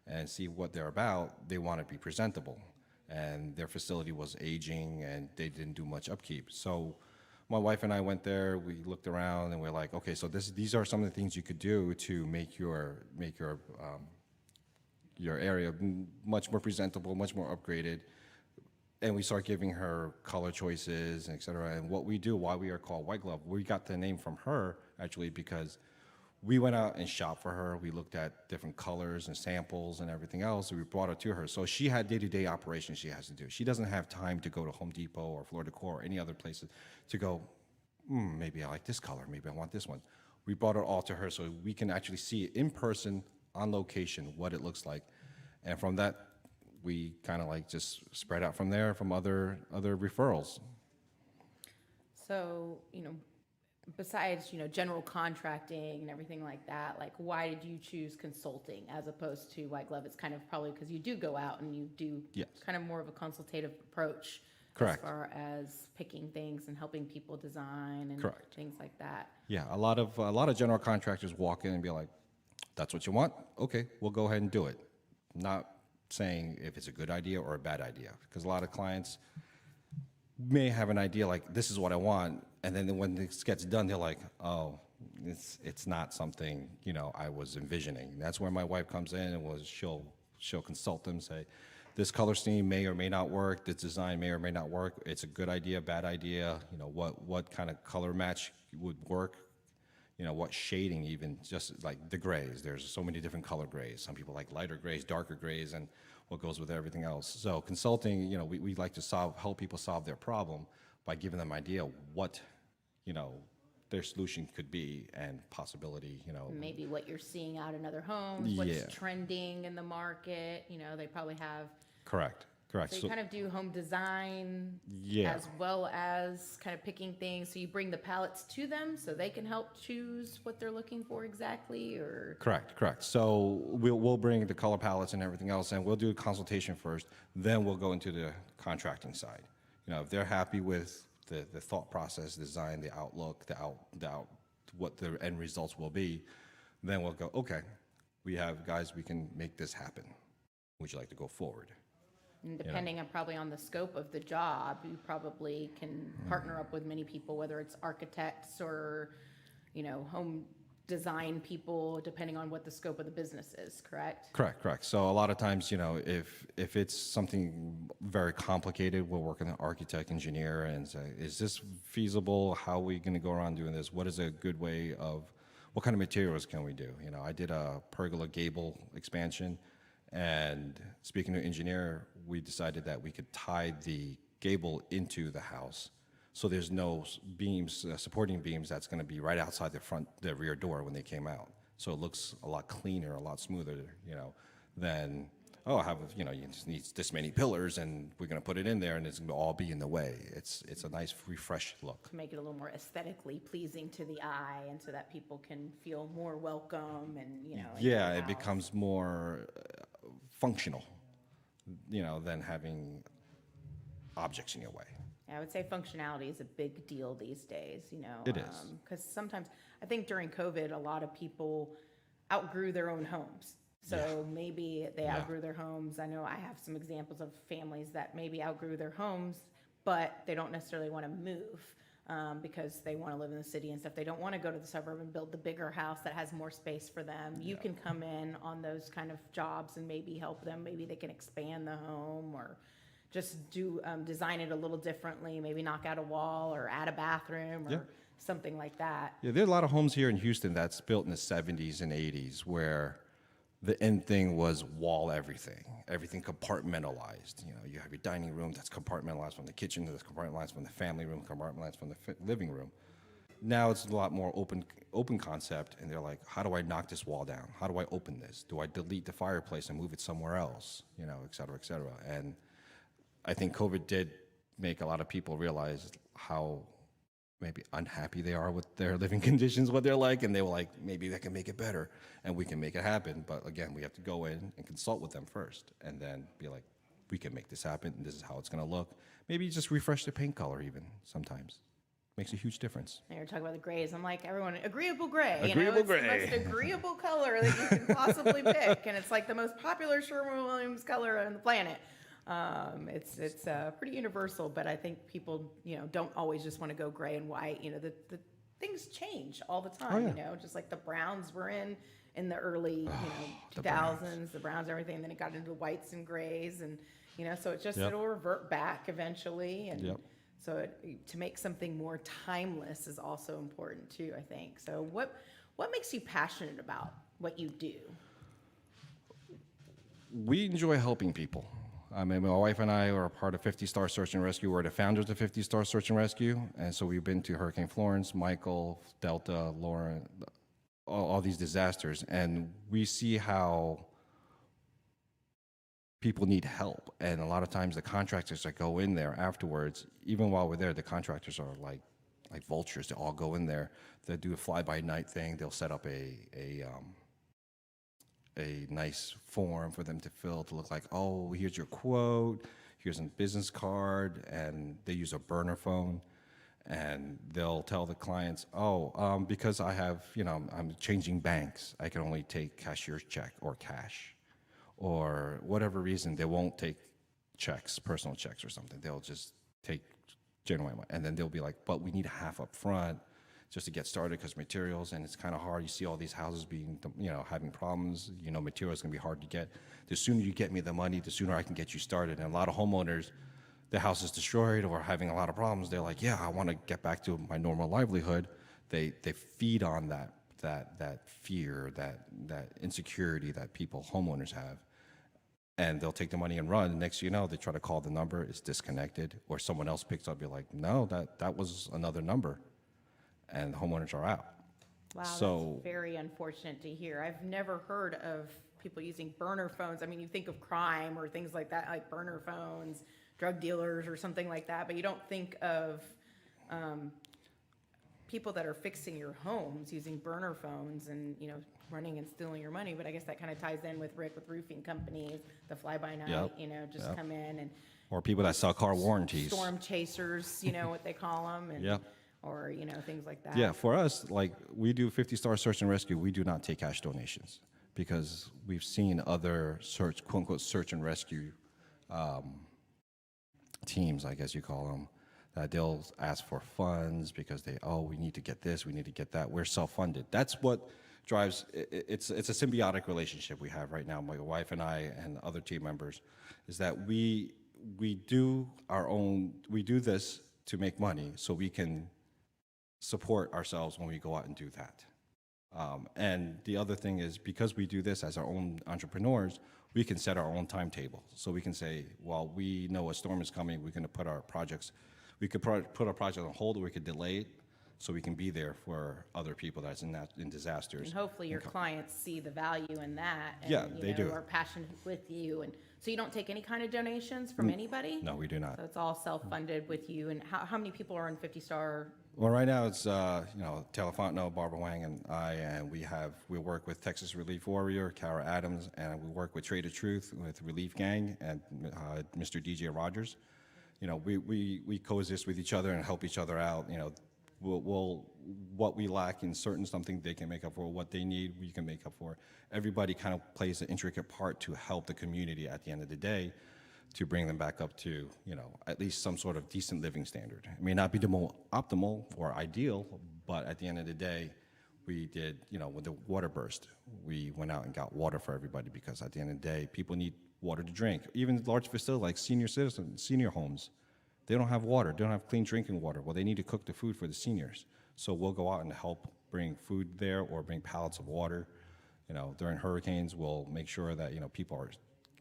and see what they're about, they want to be presentable. And their facility was aging and they didn't do much upkeep. So my wife and I went there, we looked around and we're like, okay, so these are some of the things you could do to make your area much more presentable, much more upgraded. And we start giving her color choices, et cetera. And what we do, why we are called White Glove, we got the name from her actually because we went out and shopped for her. We looked at different colors and samples and everything else. And we brought it to her. So she had day-to-day operations she has to do. She doesn't have time to go to Home Depot or Floor Decor or any other places to go, maybe I like this color, maybe I want this one. We brought it all to her so we can actually see it in person, on location, what it looks like. And from that, we kind of like just spread out from there from other referrals. So, besides, general contracting and everything like that, like why did you choose consulting as opposed to White Glove? It's kind of probably because you do go out and you do kind of more of a consultative approach. Correct. As far as picking things and helping people design and Correct. things like that. Yeah, a lot of general contractors walk in and be like, that's what you want? Okay, we'll go ahead and do it. Not saying if it's a good idea or a bad idea, because a lot of clients may have an idea like, this is what I want, and then when this gets done, they're like, oh, it's not something I was envisioning. That's where my wife comes in and she'll consult them, say, this color scheme may or may not work, this design may or may not work, it's a good idea, bad idea, what kind of color match would work, what shading, even just like the grays. There's so many different color grays. Some people like lighter grays, darker grays, and what goes with everything else. So consulting, we like to help people solve their problem by giving them an idea what, their solution could be and possibility, Maybe what you're seeing out in other homes, what's trending in the market, they probably have. Correct. So you kind of do home design as well as kind of picking things. So you bring the palettes to them so they can help choose what they're looking for exactly, or? Correct. So we'll bring the color palettes and everything else, and we'll do a consultation first. Then we'll go into the contracting side. If they're happy with the thought process, design, the outlook, what the end results will be, then we'll go, okay, we have guys, we can make this happen. Would you like to go forward? And depending on probably on the scope of the job, you probably can partner up with many people, whether it's architects or, home design people, depending on what the scope of the business is, correct? Correct. So a lot of times, if it's something very complicated, we'll work with an architect, engineer, and say, is this feasible? How are we going to go around doing this? What is a good way of, what kind of materials can we do? I did a pergola gable expansion. And speaking to an engineer, we decided that we could tie the gable into the house, so there's no beams, supporting beams that's going to be right outside the rear door when they came out. So it looks a lot cleaner, a lot smoother, than you just need this many pillars and we're going to put it in there and it's going to all be in the way. It's a nice, refreshed look. To make it a little more aesthetically pleasing to the eye, and so that people can feel more welcome and it becomes more functional, than having objects in your way. Yeah, I would say functionality is a big deal these days, It is. Because sometimes, I think during COVID, a lot of people outgrew their own homes. So maybe they outgrew their homes. I know I have some examples of families that maybe outgrew their homes, but they don't necessarily want to move. because they want to live in the city and stuff. They don't want to go to the suburb and build the bigger house that has more space for them. You can come in on those kind of jobs and maybe help them. Maybe they can expand the home or just do design it a little differently, maybe knock out a wall or add a bathroom or something like that. Yeah, there are a lot of homes here in Houston that's built in the 70s and 80s where the end thing was wall everything compartmentalized. You know, you have your dining room that's compartmentalized from the kitchen, that's compartmentalized from the family room, compartmentalized from the living room. Now it's a lot more open concept, and they're like, how do I knock this wall down? How do I open this? Do I delete the fireplace and move it somewhere else? You know, et cetera, et cetera. And I think COVID did make a lot of people realize how maybe unhappy they are with their living conditions, what they're like, and they were like, maybe they can make it better, and we can make it happen. But again, we have to go in and consult with them first, and then be like, we can make this happen, and this is how it's gonna look. Maybe just refresh the paint color even sometimes. Makes a huge difference. And you're talking about the grays. I'm like, everyone, agreeable gray. Agreeable it's gray. the most agreeable color that you can possibly pick, and it's like the most popular Sherwin-Williams color on the planet. It's pretty universal, but I think people, don't always just want to go gray and white. The things change all the time. Just like the browns were in the early, the 2000s, the browns, everything. And then it got into whites and grays, and so it just it'll revert back eventually. And so to make something more timeless is also important too, I think. So what makes you passionate about what you do? We enjoy helping people. I mean, my wife and I are a part of 50 Star Search and Rescue. We're the founders of 50 Star Search and Rescue. And so we've been to Hurricane Florence, Michael, Delta, Lauren, all these disasters. And we see how people need help. And a lot of times the contractors that go in there afterwards, even while we're there, the contractors are like vultures. They all go in there. They'll do a fly-by-night thing. They'll set up a nice form for them to fill to look like, oh, here's your quote, here's a business card, and they use a burner phone, and they'll tell the clients, because I have, I'm changing banks, I can only take cashier's check or cash, or whatever reason, they won't take checks, personal checks or something. They'll just take genuine money, and then they'll be like, but we need half up front just to get started because materials, and it's kind of hard. You see all these houses being, having problems. Materials can be hard to get. The sooner you get me the money, the sooner I can get you started. And a lot of homeowners, the house is destroyed or having a lot of problems. They're like, yeah, I want to get back to my normal livelihood. They feed on that fear, that insecurity that homeowners have. And they'll take the money and run. And next thing you know, they try to call the number, it's disconnected, or someone else picks up, you're like, no, that was another number. And the homeowners are out. Wow, so, that's very unfortunate to hear. I've never heard of people using burner phones. I mean, you think of crime or things like that, like burner phones, drug dealers or something like that, but you don't think of people that are fixing your homes using burner phones and, running and stealing your money. But I guess that kind of ties in with Rick, with roofing companies, the fly-by-night, come in and... Or people that sell car warranties. Storm chasers, what they call them. And, or, things like that. Yeah, for us, like we do 50 Star Search and Rescue, we do not take cash donations because we've seen other quote unquote, search and rescue teams, I guess you call them, that they'll ask for funds because we need to get this, we need to get that. We're self-funded. That's what drives, it's a symbiotic relationship we have right now, my wife and I and other team members, is that we do this to make money so we can support ourselves when we go out and do that. And the other thing is, because we do this as our own entrepreneurs, we can set our own timetable. So we can say, well, we know a storm is coming, we're gonna put our projects, we could put our project on hold, or we could delay it, so we can be there for other people that's in disasters. And hopefully your clients see the value in that. And, they do. Are passionate with you. And so you don't take any kind of donations from anybody? No, we do not. So it's all self-funded with you. And how many people are on 50 Star? Well, right now it's Telefonto, Barbara Wang, and I, and we work with Texas Relief Warrior, Kara Adams, and we work with Trade of Truth with Relief Gang and Mr. DJ Rogers. We coexist with each other and help each other out. What we lack in something they can make up for. What they need, we can make up for. Everybody kind of plays an intricate part to help the community at the end of the day. to bring them back up to, at least some sort of decent living standard. It may not be the most optimal or ideal, but at the end of the day, we did, when the water burst, we went out and got water for everybody, because at the end of the day, people need water to drink. Even large facilities like senior homes, they don't have water. They don't have clean drinking water. Well, they need to cook the food for the seniors. So we'll go out and help bring food there or bring pallets of water. During hurricanes, we'll make sure that, people are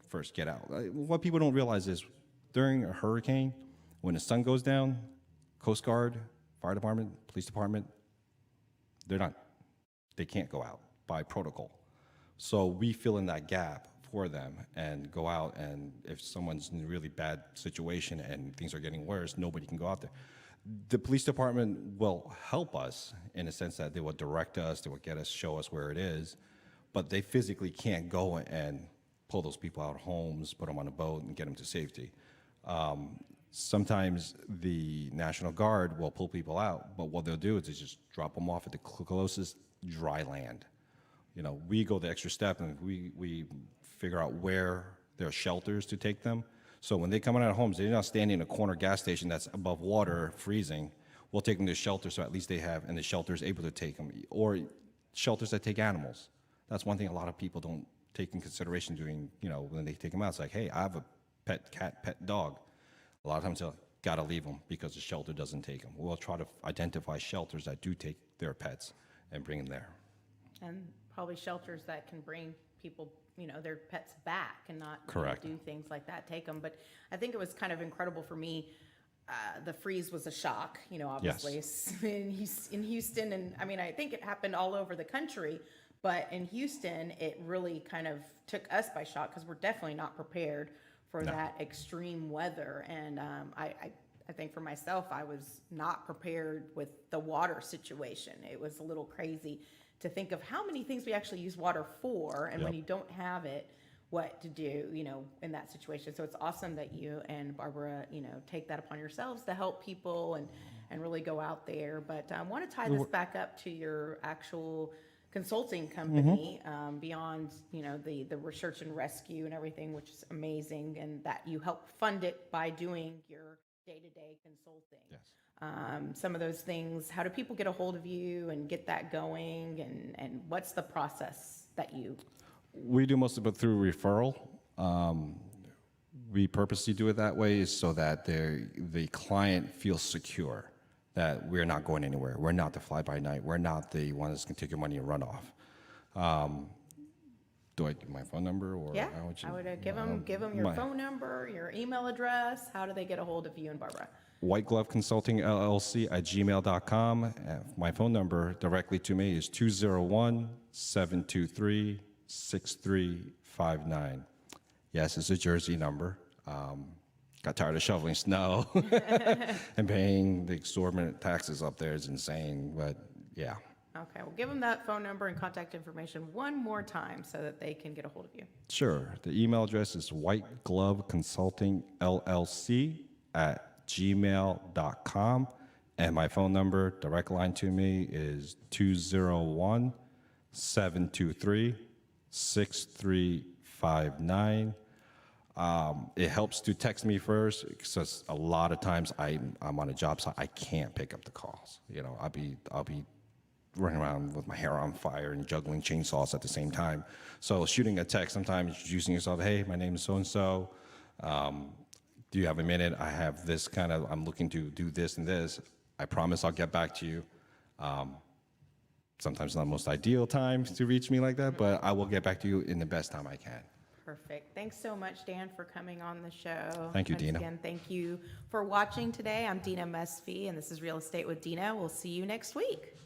first get out. What people don't realize is during a hurricane, when the sun goes down, Coast Guard, fire department, police department, they can't go out by protocol. So we fill in that gap for them and go out, and if someone's in a really bad situation and things are getting worse, nobody can go out there. The police department will help us in a sense that they will direct us, they will show us where it is, but they physically can't go and pull those people out of homes, put them on a boat, and get them to safety. Sometimes the National Guard will pull people out, but what they'll do is they just drop them off at the closest dry land. We go the extra step, and we figure out where there are shelters to take them. So when they come out of homes, they're not standing in a corner gas station that's above water, freezing. We'll take them to shelter, so at least they have, and the shelter is able to take them, or shelters that take animals. That's one thing a lot of people don't take in consideration doing, when they take them out. It's like, hey, I have a pet cat, pet dog. A lot of times they'll gotta leave them because the shelter doesn't take them. We'll try to identify shelters that do take their pets and bring them there. And probably shelters that can bring people, their pets back and not Correct. do things like that, take them. But I think it was kind of incredible for me. The freeze was a shock, obviously. Yes. In Houston, and I think it happened all over the country, but in Houston, it really kind of took us by shock because we're definitely not prepared for that extreme weather. And I think for myself, I was not prepared with the water situation. It was a little crazy to think of how many things we actually use water for, and when you don't have it, what to do, in that situation. So it's awesome that you and Barbara, take that upon yourselves to help people and really go out there. But I want to tie this back up to your actual consulting company, beyond, the research and rescue and everything, which is amazing, and that you help fund it by doing your day-to-day consulting. Yes. Some of those things, how do people get a hold of you and get that going, and what's the process that you... We do most of it through referral. We purposely do it that way so that the client feels secure, that we're not going anywhere. We're not the fly-by-night. We're not the one that's going to take your money and run off. Do I give my phone number? Or Yeah, I would give them your phone number, your email address. How do they get a hold of you and Barbara? White Glove Consulting LLC at gmail.com. My phone number directly to me is 201-723-6359. Yes, it's a Jersey number. Got tired of shoveling snow and paying the exorbitant taxes up there is insane, but yeah. Okay, well, give them that phone number and contact information one more time so that they can get a hold of you. Sure. The email address is whitegloveconsultingllc@gmail.com. And my phone number, direct line to me, is 201-723-6359. It helps to text me first because a lot of times I'm on a job site, I can't pick up the calls. I'll be running around with my hair on fire and juggling chainsaws at the same time. So shooting a text, sometimes introducing yourself, hey, my name is so-and-so. Do you have a minute? I have this I'm looking to do this and this. I promise I'll get back to you. Sometimes not the most ideal time to reach me like that, but I will get back to you in the best time I can. Perfect. Thanks so much, Dan, for coming on the show. Thank you, Once Dena. Again, thank you for watching today. I'm Dena Musfy, and this is Real Estate with Dena. We'll see you next week.